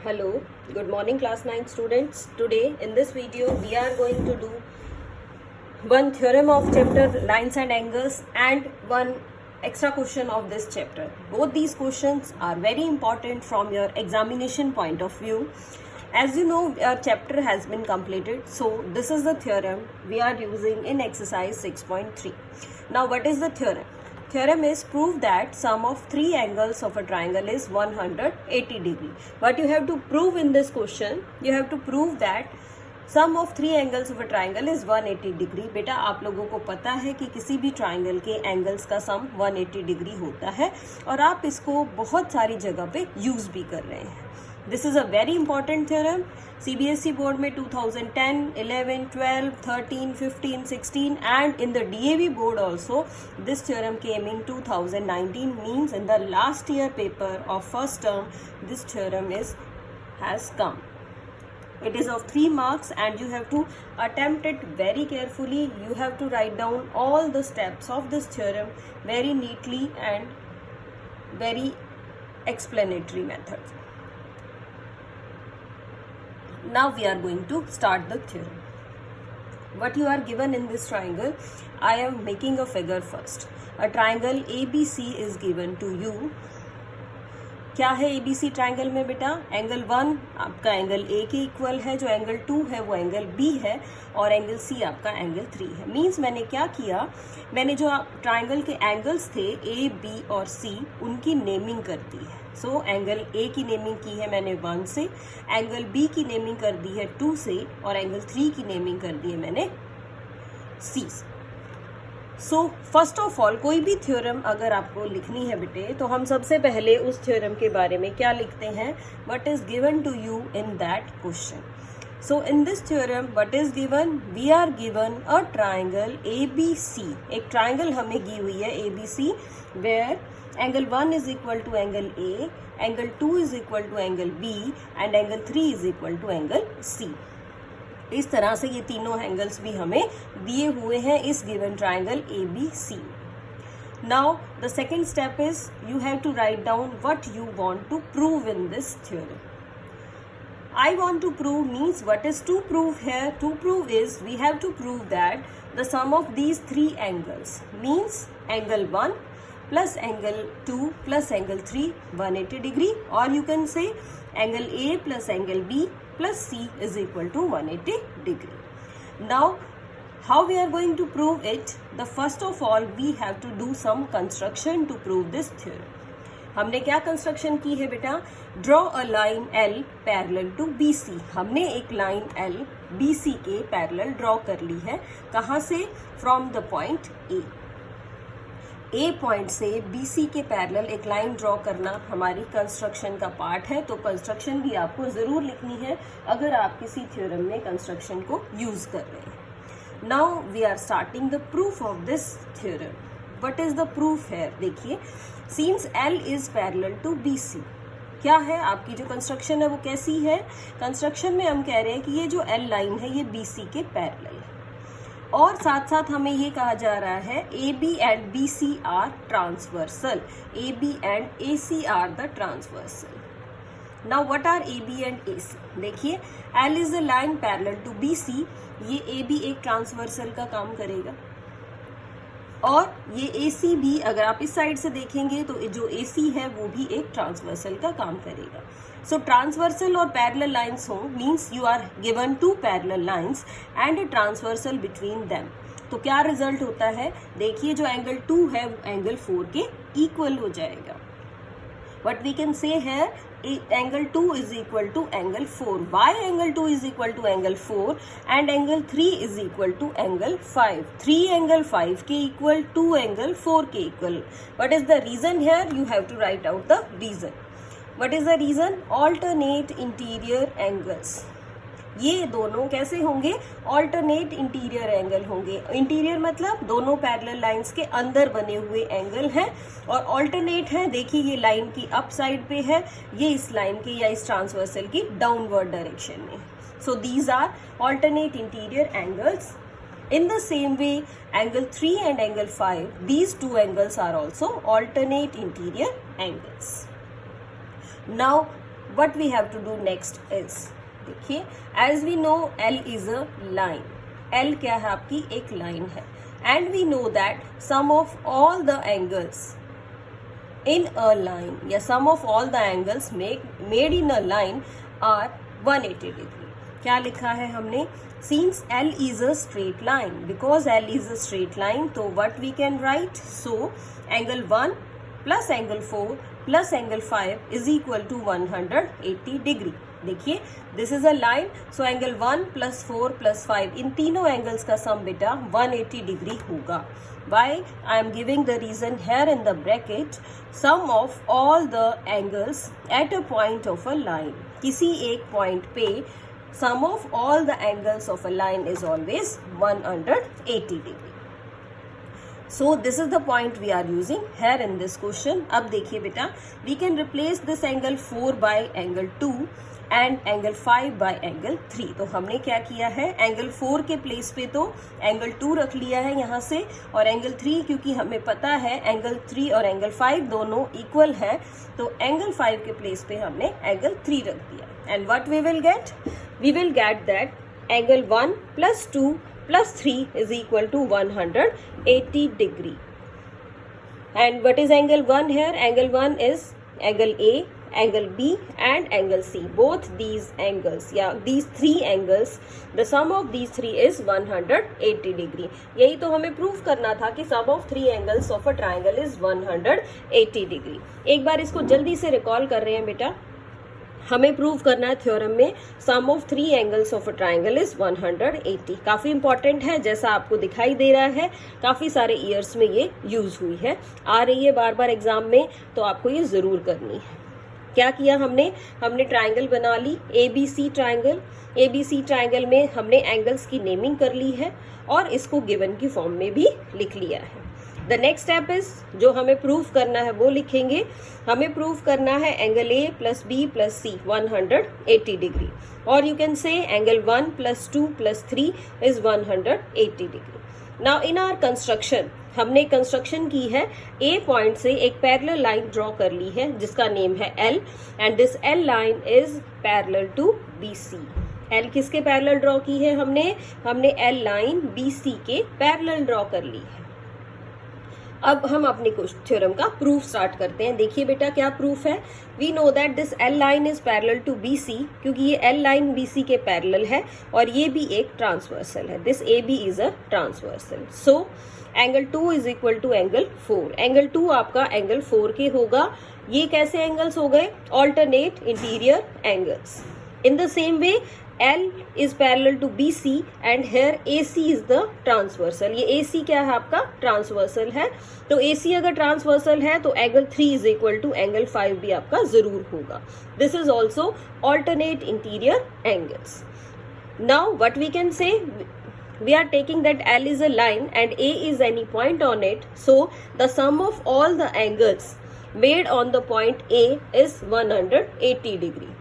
Hello, good morning class 9 students. Today in this video we are going to do one theorem of chapter lines and angles and one extra question of this chapter. Both these questions are very important from your examination point of view. As you know, our chapter has been completed, so this is the theorem we are using in exercise 6.3. Now what is the theorem? Theorem is prove that sum of three angles of a triangle is 180 degree. What you have to prove in this question, you have to prove that sum of three angles of a triangle is 180 degree. बेटा आप लोगों को पता है कि किसी भी triangle के एंगल्स का सम 180 डिग्री होता है और आप इसको बहुत सारी जगह पे यूज भी कर रहे हैं. This is a very important theorem. CBSE board में 2010, 11, 12, 13, 15, 16 and in the DAV board also this theorem came in 2019. Means in the last year paper of first term this theorem has come. It is of 3 marks and you have to attempt it very carefully. You have to write down all the steps of this theorem very neatly and very explanatory methods. Now we are going to start the theorem. What you are given in this triangle, I am making a figure first. A triangle ABC is given to you. क्या है ABC triangle में बेटा? Angle 1 आपका angle A के equal है, जो angle 2 है वो एंगल B है और एंगल C आपका एंगल 3 है. मीन्स मैंने क्या किया, मैंने जो ट्राइंगल के एंगल्स थे A, B और C उनकी नेमिंग कर दी है. सो एंगल A की नेमिंग की है मैंने 1 से, एंगल B की नेमिंग कर दी है 2 से और एंगल 3 की नेमिंग कर दी है मैंने C से. सो फर्स्ट ऑफ ऑल कोई भी थ्योरम अगर आपको लिखनी है बेटे तो हम सबसे पहले उस थ्योरम के बारे में क्या लिखते हैं, what is given to you in that question. So in this theorem what is given, we are given a triangle ABC. एक ट्राइंगल हमें गी हुई है ABC where angle 1 is equal to angle A, angle 2 is equal to angle B and angle 3 is equal to angle C. इस तरह से ये तीनों एंगल्स भी हमें दिए हुए हैं इस given triangle ABC. Now the second step is you have to write down what you want to prove in this theorem. I want to prove means what is to prove here? To prove is we have to prove that the sum of these three angles means angle 1 plus angle 2 plus angle 3 180 degree, or you can say angle A plus angle B plus C is equal to 180 degree. Now how we are going to prove it? The first of all we have to do some construction to prove this theorem. हमने क्या construction की है बेटा, draw a line L parallel to BC. हमने एक line L BC के parallel draw कर ली है. कहाँ से? From the point A point से BC के पैरेलल एक लाइन ड्रॉ करना हमारी कंस्ट्रक्शन का पार्ट है. तो कंस्ट्रक्शन भी आपको ज़रूर लिखनी है अगर आप किसी थ्योरम में कंस्ट्रक्शन को यूज कर रहे हैं. Now we are starting the proof of this theorem. What is the proof है? देखिए, since L is parallel to BC. क्या है आपकी जो कंस्ट्रक्शन है वो कैसी है? कंस्ट्रक्शन में हम कह रहे हैं कि ये जो L लाइन है ये BC के पैरेलल है और साथ साथ हमें ये कहा जा रहा है AB and BC are transversal. AB and AC are the transversal. Now what are AB and AC? देखिए, L is a line parallel to BC. ये AB एक ट्रांसवर्सल का काम करेगा और ये AC भी अगर आप इस साइड से देखेंगे तो जो AC है वो भी एक ट्रांसवर्सल का काम करेगा. सो ट्रांसवर्सल और पैरेलल लाइंस हो means you are given two parallel lines and a transversal between them. तो क्या रिजल्ट होता है? देखिए, जो एंगल 2 है वो एंगल 4 के इक्वल हो जाएगा. What we can say here, angle 2 is equal to angle 4. Why angle 2 is equal to angle 4 and angle 3 is equal to angle 5? 3 angle 5 के equal, 2 angle 4 के equal. What is the reason here? You have to write out the reason. What is the reason? Alternate interior angles. ये दोनों कैसे होंगे? Alternate interior angle होंगे. Interior मतलब दोनों parallel lines के अंदर बने हुए एंगल हैं और ऑल्टरनेट है. देखिए, ये लाइन की अप साइड पे है, ये इस लाइन के या इस ट्रांसवर्सल की डाउनवर्ड डायरेक्शन में. So these are alternate interior angles. In the same way, angle 3 and angle 5, these two angles are also alternate interior angles. Now what we have to do next is, देखिए, as we know L is a line. L क्या है आपकी एक line है, and we know that sum of all the angles in a line या sum of all the angles made in a line are 180 degree. क्या लिखा है हमने? Since L is a straight line, because L is a straight line, तो what we can write? So angle 1 plus angle 4 plus angle 5 is equal to 180 degree. देखिए, this is a line, so angle 1 plus 4 plus 5 इन तीनों angles का sum बेटा 180 degree होगा. Why? I am giving the reason here in the bracket. Sum of all the angles at a point of a line. किसी एक point पे sum of all the angles of a line is always 180 degree. So this is the point we are using here in this question. अब देखिए बेटा, we can replace this angle 4 by angle 2 and angle 5 by angle 3. तो हमने क्या किया है, angle 4 के place पे तो एंगल 2 रख लिया है यहाँ से, और एंगल 3 क्योंकि हमें पता है एंगल 3 और एंगल 5 दोनों इक्वल है, तो एंगल 5 के प्लेस पे हमने एंगल 3 रख दिया. And what we will get? We will get that angle 1 plus 2 plus 3 is equal to 180 degree. And what is angle 1 here? Angle 1 is angle A, angle B and angle C. Both these angles, these three angles, the sum of these three is 180 degree. यही तो हमें prove करना था कि sum of three angles of a triangle is 180 degree. एक बार इसको जल्दी से रिकॉल कर रहे हैं बेटा. हमें प्रूव करना है थ्योरम में sum of three angles of a triangle is 180. काफ़ी इंपॉर्टेंट है, जैसा आपको दिखाई दे रहा है, काफ़ी सारे ईयर्स में ये यूज हुई है, आ रही है बार बार एग्जाम में, तो आपको ये ज़रूर करनी है. क्या किया हमने ट्राइंगल बना ली, ABC ट्राइंगल. ABC ट्राइंगल में हमने एंगल्स की नेमिंग कर ली है और इसको गिवन की फॉर्म में भी लिख लिया है. द नेक्स्ट स्टेप इज, जो हमें प्रूफ करना है वो लिखेंगे. हमें प्रूफ करना है angle A plus B plus C 180 degree, और you can say angle 1 plus 2 plus 3 is 180 degree. Now in our construction, हमने कंस्ट्रक्शन की है, A पॉइंट से एक पैरेलल लाइन ड्रॉ कर ली है जिसका नेम है L, and this L line is parallel to BC. L किसके पैरेलल ड्रॉ की है हमने L लाइन BC के पैरेलल ड्रॉ कर ली है. अब हम अपने थ्योरम का प्रूफ स्टार्ट करते हैं. देखिए बेटा क्या प्रूफ है. We know that this L line is parallel to BC, क्योंकि ये L लाइन BC के पैरेलल है और ये भी एक ट्रांसवर्सल है. This AB is a transversal. So angle 2 is equal to angle 4. Angle 2 आपका एंगल 4 के होगा. ये कैसे एंगल्स हो गए? Alternate interior angles. In the same way L is parallel to BC and here AC is the transversal. ये AC क्या है आपका? ट्रांसवर्सल है. तो AC अगर ट्रांसवर्सल है तो angle 3 is equal to angle 5 भी आपका जरूर होगा. This is also alternate interior angles. Now what we can say, we are taking that L is a line and A is any point on it, so the sum of all the angles made on the point A is 180 degree.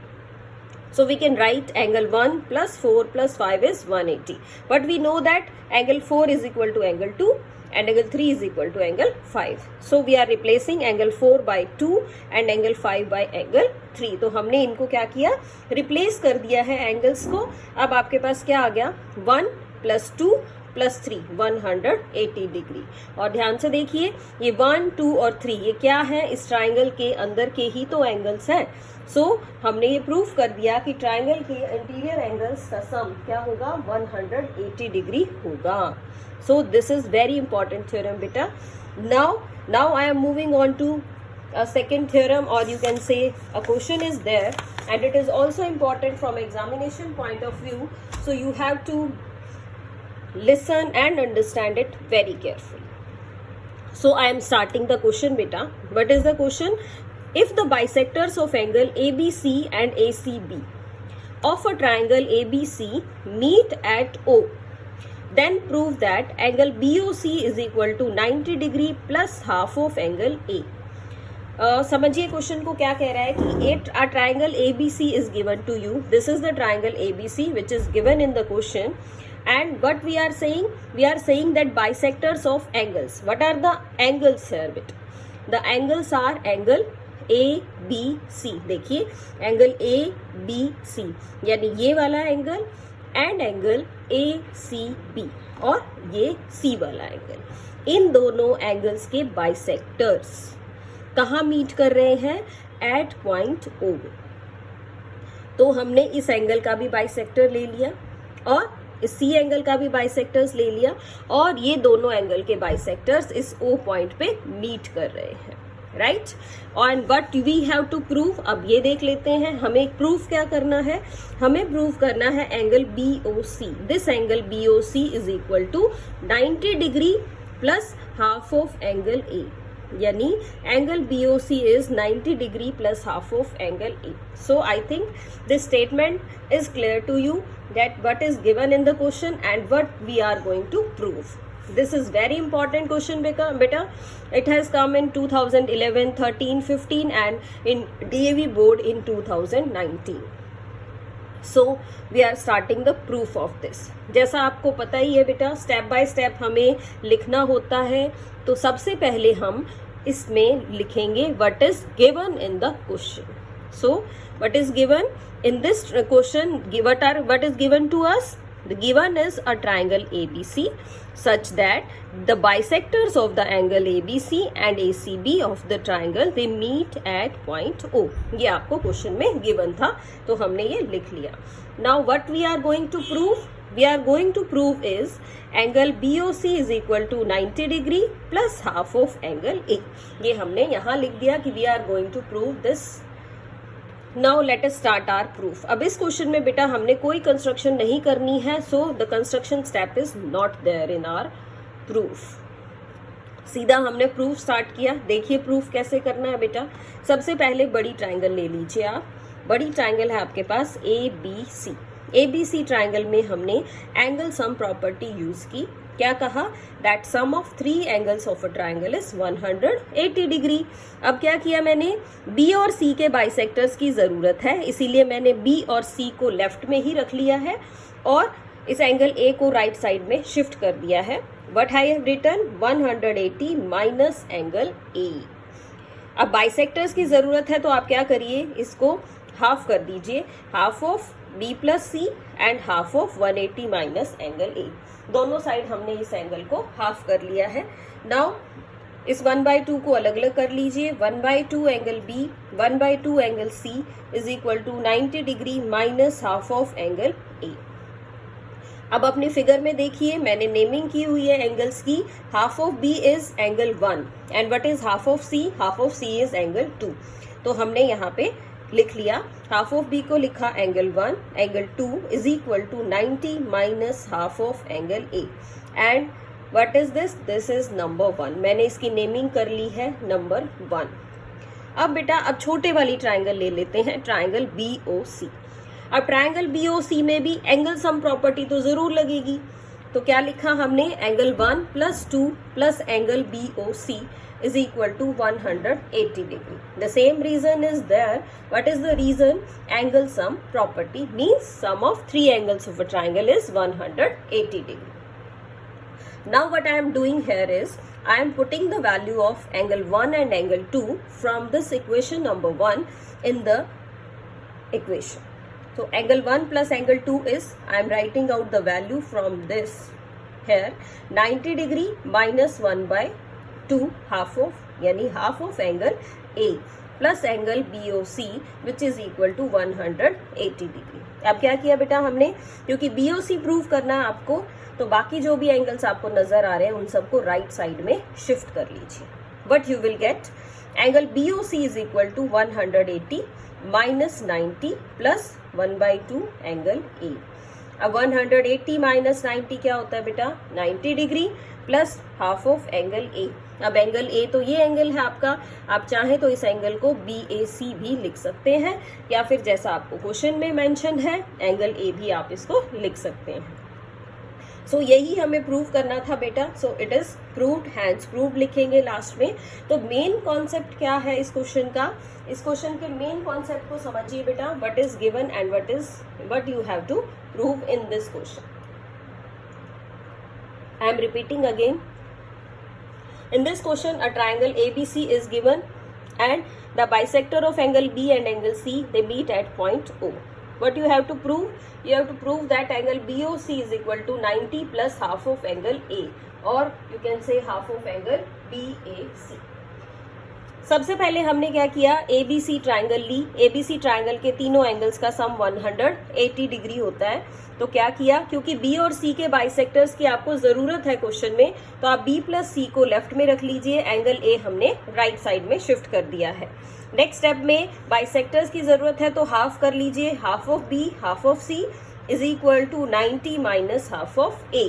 So we can write angle 1 plus 4 plus 5 is 180. But we know that angle 4 is equal to angle 2 and angle 3 is equal to angle 5. So we are replacing angle 4 by 2 and angle 5 by angle 3. तो हमने इनको क्या किया? Replace कर दिया है angles को. अब आपके पास क्या आ गया? 1 plus 2 प्लस 3 180 डिग्री. और ध्यान से देखिए, ये 1, 2 और 3 ये क्या है? इस ट्राइंगल के अंदर के ही तो एंगल्स हैं. सो हमने ये प्रूफ कर दिया कि ट्राइंगल के इंटीरियर एंगल्स का सम क्या होगा? 180 डिग्री होगा. So this is very important theorem बेटा. Now I am moving on to a second theorem, or you can say a question is there and it is also important from examination point of view, so you have to listen and understand it very carefully. So I am starting the question beta. What is the question? If the bisectors of angle ABC and ACB of a triangle ABC meet at O, then prove that angle BOC is equal to 90 degree plus half of angle A. समझिए question को क्या कह रहा है कि a triangle ABC is given to you. This is the triangle ABC which is given in the question. And what we are saying? We are saying that bisectors of angles. What are the angles here? The angles are angle A B C, देखिए angle A B C यानी ये वाला angle and angle A C B और ये सी वाला angle, इन दोनों angles के bisectors कहाँ मीट कर रहे हैं? At point O। तो हमने इस एंगल का भी बाइसेक्टर ले लिया और इस सी एंगल का भी बाइसेक्टर्स ले लिया और ये दोनों एंगल के बाइसेक्टर्स इस O पॉइंट पे मीट कर रहे हैं, right. And what we have to prove, अब ये देख लेते हैं हमें प्रूफ क्या करना है। हमें प्रूव करना है angle BOC, this angle BOC is equal to 90 degree plus half of angle A, यानी angle BOC is 90 degree plus half of angle A. So I think this statement is clear to you that what is given in the question and what we are going to prove. This is very important question beta. It has come in 2011, 13, 15 and in DAV board in 2019. So we are starting the proof of this. जैसा आपको पता ही है बेटा, step by step हमें लिखना होता है। तो सबसे पहले हम इसमें लिखेंगे what is given in the question. So what is given in this question, what is given to us? The given is a triangle ABC such that the bisectors of the angle ABC and ACB of the triangle they meet at point O. ये आपको question में given था तो हमने ये लिख लिया। Now what we are going to prove? We are going to prove is angle BOC is equal to 90 degree plus half of angle A. ये हमने यहाँ लिख दिया कि we are going to prove this. Now let us start our proof. अब इस question में बेटा हमने कोई कंस्ट्रक्शन नहीं करनी है, so the construction step is not there in our proof. सीधा हमने प्रूफ स्टार्ट किया। देखिए प्रूफ कैसे करना है बेटा। सबसे पहले बड़ी ट्राइंगल ले लीजिए आप। बड़ी ट्राइंगल है आपके पास ABC। ABC ट्राइंगल में हमने एंगल सम प्रॉपर्टी यूज की। क्या कहा? That sum of 3 angles of a triangle is 180 degree. अब क्या किया मैंने? B और C के बाइसेक्टर्स की जरूरत है, इसीलिए मैंने B और C को लेफ्ट में ही रख लिया है और इस एंगल A को राइट साइड में शिफ्ट कर दिया है। What I have written? 180 minus angle A। अब बाइसेक्टर्स की जरूरत है तो आप क्या करिए, इसको हाफ कर दीजिए, half of B plus C and half of 180 minus angle A। दोनों साइड हमने इस एंगल को हाफ कर लिया है। नाउ इस 1/2 को अलग अलग कर लीजिए। 1/2 angle B, 1/2 angle C is equal to 90 degree minus half of angle A। अब अपनी फिगर में देखिए मैंने नेमिंग की हुई है एंगल्स की। Half of B is angle 1 and what is half of C? Half of C is angle 2। तो हमने यहाँ पे लिख लिया, हाफ ऑफ B को लिखा angle 1, angle 2 is equal to 90 minus half of angle A and what is this? This is number 1। मैंने इसकी नेमिंग कर ली है नंबर 1। अब बेटा अब छोटे वाली ट्राइंगल ले लेते हैं, ट्राइंगल BOC। अब ट्राइंगल BOC में भी एंगल सम प्रॉपर्टी तो जरूर लगेगी। तो क्या लिखा हमने? Angle 1 plus 2 plus angle BOC is equal to 180 degree. The same reason is there. What is the reason? Angle sum property means sum of 3 angles of a triangle is 180 degree. Now what I am doing here is I am putting the value of angle 1 and angle 2 from this equation number 1 in the equation. So angle 1 plus angle 2 is, I am writing out the value from this here, 90 degree minus 1/2 half of, यानी half of angle A plus angle BOC which is equal to 180 degree. अब क्या किया बेटा हमने? क्योंकि BOC prove करना है आपको, तो बाकी जो भी एंगल्स आपको नजर आ रहे हैं उन सबको राइट साइड में शिफ्ट कर लीजिए। But you will get angle BOC is equal to 180 minus 90 plus 1/2 angle A। अब 180 माइनस 90 क्या होता है बेटा? 90 degree plus half of angle A। अब एंगल A तो ये एंगल है आपका, आप चाहें तो इस एंगल को BAC भी लिख सकते हैं या फिर जैसा आपको क्वेश्चन में मेंशन है एंगल A भी आप इसको लिख सकते हैं। सो यही हमें प्रूव करना था बेटा। So it is proved, hence prove लिखेंगे लास्ट में। तो मेन कॉन्सेप्ट क्या है इस क्वेश्चन का? इस क्वेश्चन के मेन कॉन्सेप्ट को समझिए बेटा, what is given and what you have to prove in this question. I am repeating again. In this question, a triangle ABC is given. and the bisector of angle B and angle C, they meet at point O. What you have to prove? You have to prove that angle BOC is equal to 90 plus half of angle A, or you can say half of angle BAC. सबसे पहले हमने क्या किया, ABC triangle ली. ABC triangle के तीनों angles का sum 180 degree होता है. तो क्या किया, क्योंकि B और C के बाइसेक्टर्स की आपको जरूरत है क्वेश्चन में, तो आप B प्लस C को लेफ्ट में रख लीजिए, एंगल A हमने राइट साइड में शिफ्ट कर दिया है. नेक्स्ट स्टेप में बाइसेक्टर्स की जरूरत है, तो हाफ कर लीजिए. Half of B half of C is equal to 90 minus half of A.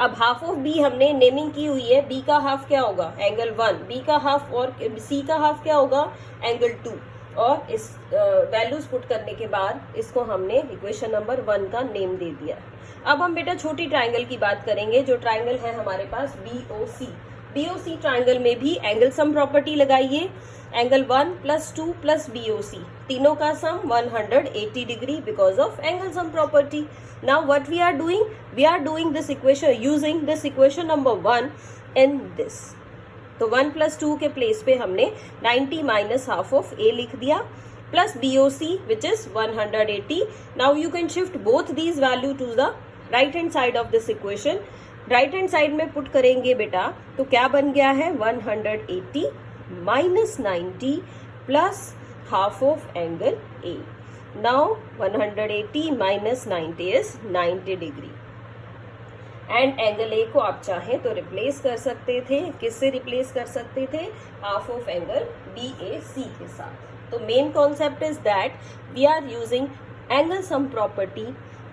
अब हाफ ऑफ बी हमने नेमिंग की हुई है. बी का हाफ क्या होगा, एंगल 1. बी का हाफ और सी का हाफ क्या होगा, एंगल 2. और इस वैल्यूज पुट करने के बाद इसको हमने इक्वेशन नंबर 1 का नेम दे दिया. अब हम बेटा छोटी ट्राइंगल की बात करेंगे, जो ट्राइंगल है हमारे पास BOC. BOC ट्राइंगल में भी एंगल सम प्रॉपर्टी लगाइए. एंगल 1 प्लस 2 प्लस BOC, तीनों का sum 180 degree because of angle sum property. Now what we are doing, we are doing this equation using this equation number 1 in this. तो 1 plus 2 के place पे हमने 90 minus half of A लिख दिया, plus BOC which is 180. Now you can shift both these value to the right hand side of this equation. Right hand side में put करेंगे बेटा, तो क्या बन गया है, 180 minus 90 plus half of angle A. Now 180 minus 90 is 90 degree. And angle A को आप चाहें तो रिप्लेस कर सकते थे. किससे रिप्लेस कर सकते थे, हाफ ऑफ एंगल BAC के साथ. तो main concept is that we are using angle sum property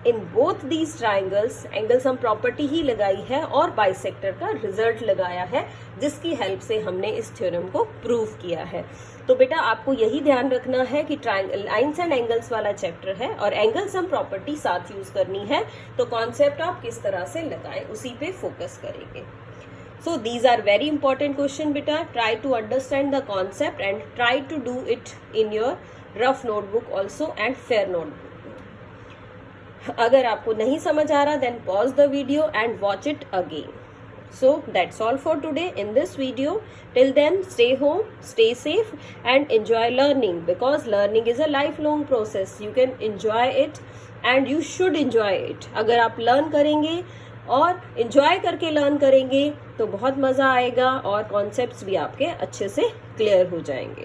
in both these triangles. Angle sum property ही लगाई है और बाइसेक्टर का रिजल्ट लगाया है, जिसकी हेल्प से हमने इस थ्योरम को प्रूव किया है. तो बेटा आपको यही ध्यान रखना है कि ट्राइंगल लाइन्स एंड एंगल्स वाला चैप्टर है और एंगल सम प्रॉपर्टी साथ यूज करनी है. तो कॉन्सेप्ट आप किस तरह से लगाएं उसी पे फोकस करेंगे. So these are very important question beta. Try to understand the concept and try to do it in your rough notebook also and fair notebook. अगर आपको नहीं समझ आ रहा then pause the video and watch it again. So that's all for today in this video. Till then stay home, stay safe and enjoy learning, because learning is a lifelong process. You can enjoy it and you should enjoy it. अगर आप learn करेंगे और enjoy करके learn करेंगे तो बहुत मज़ा आएगा और concepts भी आपके अच्छे से clear हो जाएंगे.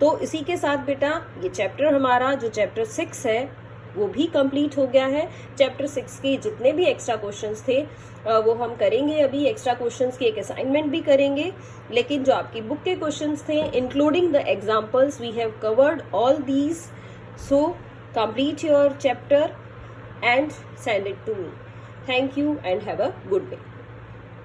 तो इसी के साथ बेटा ये चैप्टर हमारा जो चैप्टर 6 है वो भी कंप्लीट हो गया है. चैप्टर 6 के जितने भी एक्स्ट्रा क्वेश्चंस थे वो हम करेंगे. अभी एक्स्ट्रा क्वेश्चंस की एक असाइनमेंट भी करेंगे, लेकिन जो आपकी बुक के क्वेश्चंस थे including the examples we have covered all these. So complete your chapter and send it to me. Thank you and have a good day.